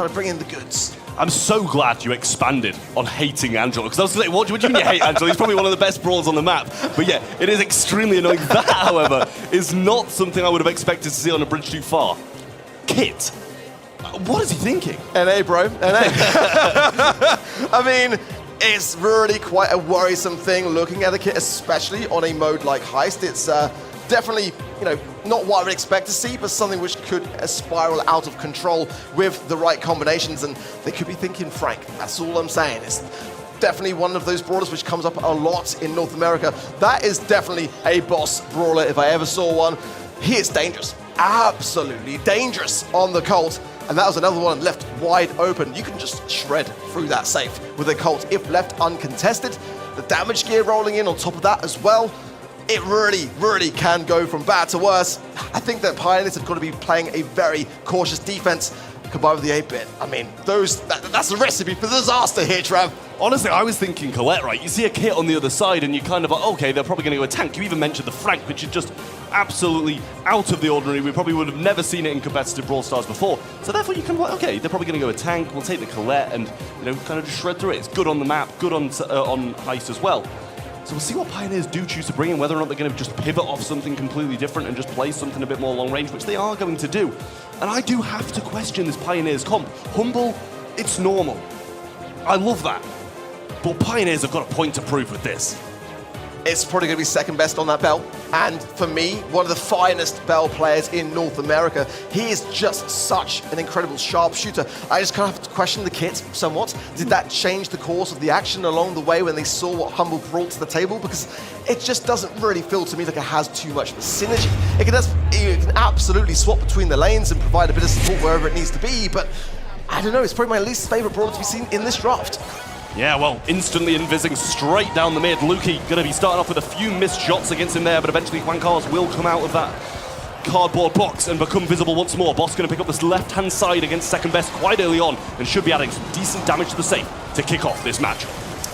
trying to bring in the goods. I'm so glad you expanded on hating Angelo, because I was like, what do you mean you hate Angelo? He's probably one of the best brawlers on the map. But yeah, it is extremely annoying. That, however, is not something I would have expected to see on a bridge too far. Kit, what is he thinking? NA, bro, NA. I mean, it's really quite a worrisome thing looking at the kit, especially on a mode like Heist. It's definitely, not what I would expect to see, but something which could spiral out of control with the right combinations, and they could be thinking Frank. That's all I'm saying. It's definitely one of those brawlers which comes up a lot in North America. That is definitely a boss brawler if I ever saw one. He is dangerous, absolutely dangerous on the Colt, and that was another one left wide open. You can just shred through that safe with a Colt if left uncontested. The damage gear rolling in on top of that as well. It really, really can go from bad to worse. I think that Pioneers have got to be playing a very cautious defense combined with the 8-bit. I mean, that's a recipe for disaster here, Trav. Honestly, I was thinking Colette, right? You see a kit on the other side and you kind of like, okay, they're probably going to go a tank. You even mentioned the Frank, which is just absolutely out of the ordinary. We probably would have never seen it in competitive Brawl Stars before. So therefore you can like, okay, they're probably going to go a tank. We'll take the Colette and, kind of just shred through it. It's good on the map, good on Heist as well. So we'll see what Pioneers do choose to bring in, whether or not they're going to just pivot off something completely different and just play something a bit more long range, which they are going to do. And I do have to question this Pioneers comp. Humble, it's normal. I love that. But Pioneers have got a point to prove with this. It's probably going to be second best on that bell. And for me, one of the finest bell players in North America. He is just such an incredible sharpshooter. I just kind of have to question the kit somewhat. Did that change the course of the action along the way when they saw what Humble brought to the table? Because it just doesn't really feel to me like it has too much of a synergy. It can absolutely swap between the lanes and provide a bit of support wherever it needs to be, but I don't know, it's probably my least favorite brawler to be seen in this draft. Yeah, well, instantly invising straight down the mid. Lukey going to be starting off with a few missed shots against him there, but eventually Juan Carlos will come out of that cardboard box and become visible once more. Boss going to pick up this left-hand side against second best quite early on and should be adding some decent damage to the safe to kick off this match.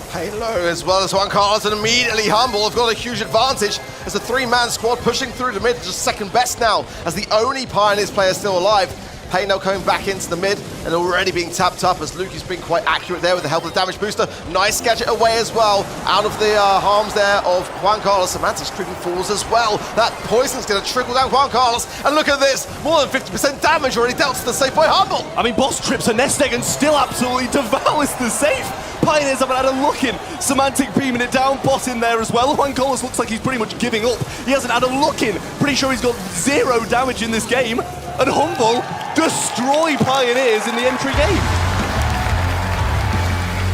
Halo as well as Juan Carlos, and immediately Humble have got a huge advantage as a three-man squad pushing through the mid, just second best now as the only Pioneers player still alive. Hayno coming back into the mid and already being tapped up as Lukey's been quite accurate there with the help of the damage booster. Nice gadget away as well, out of the harms there of Juan Carlos. Semantic's creeping forwards as well. That poison's going to trickle down Juan Carlos, and look at this, more than 50% damage already dealt to the safe by Humble. I mean, Boss trips a nest egg and still absolutely devours the safe. Pioneers haven't had a look in. Semantic beaming it down, Boss in there as well. Juan Carlos looks like he's pretty much giving up. He hasn't had a look in. Pretty sure he's got 0 damage in this game. And Humble destroy Pioneers in the entry game.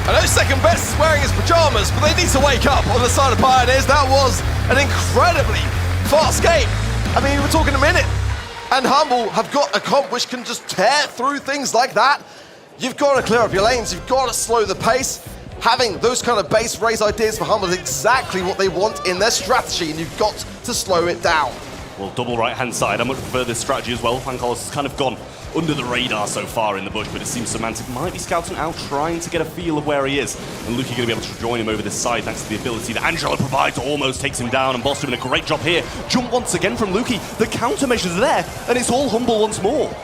I know second best is wearing his pajamas, but they need to wake up on the side of Pioneers. That was an incredibly fast game. I mean, we're talking a minute. And Humble have got a comp which can just tear through things like that. You've got to clear up your lanes. You've got to slow the pace. Having those kind of base race ideas for Humble is exactly what they want in their strategy, and you've got to slow it down. Well, double right-hand side. I much prefer this strategy as well. Juan Carlos has kind of gone under the radar so far in the bush, but it seems Semantic might be scouting out, trying to get a feel of where he is. And Lukey going to be able to join him over this side thanks to the ability that Angela provides, almost takes him down, and Boss doing a great job here. Jump once again from Lukey. The countermeasures are there, and it's all Humble once more.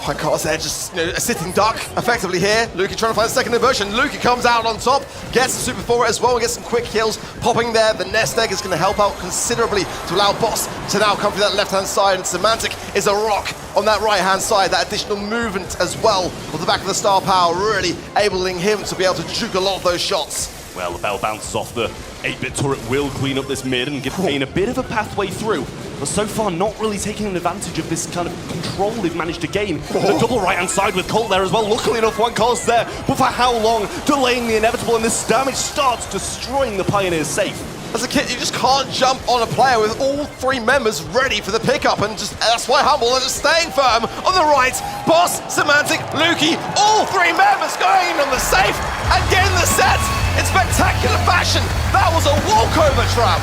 Juan Carlos there, just a sitting duck effectively here. Lukey trying to find a second inversion. Lukey comes out on top, gets the super forward as well, and gets some quick kills popping there. The nest egg is going to help out considerably to allow Boss to now come through that left-hand side, and Semantic is a rock on that right-hand side. That additional movement as well with the back of the star power really enabling him to be able to juke a lot of those shots. Well, the bell bounces off the 8-bit turret, will clean up this mid and give Kane a bit of a pathway through. But so far, not really taking an advantage of this kind of control they've managed to gain. The double right-hand side with Colt there as well. Luckily enough, Juan Carlos there. But for how long? Delaying the inevitable, and this damage starts destroying the Pioneers safe. As a kid, you just can't jump on a player with all 3 members ready for the pickup, and just that's why Humble are just staying firm on the right. Boss, Semantic, Lukey, all 3 members going in on the safe and getting the set in spectacular fashion. That was a walkover trap.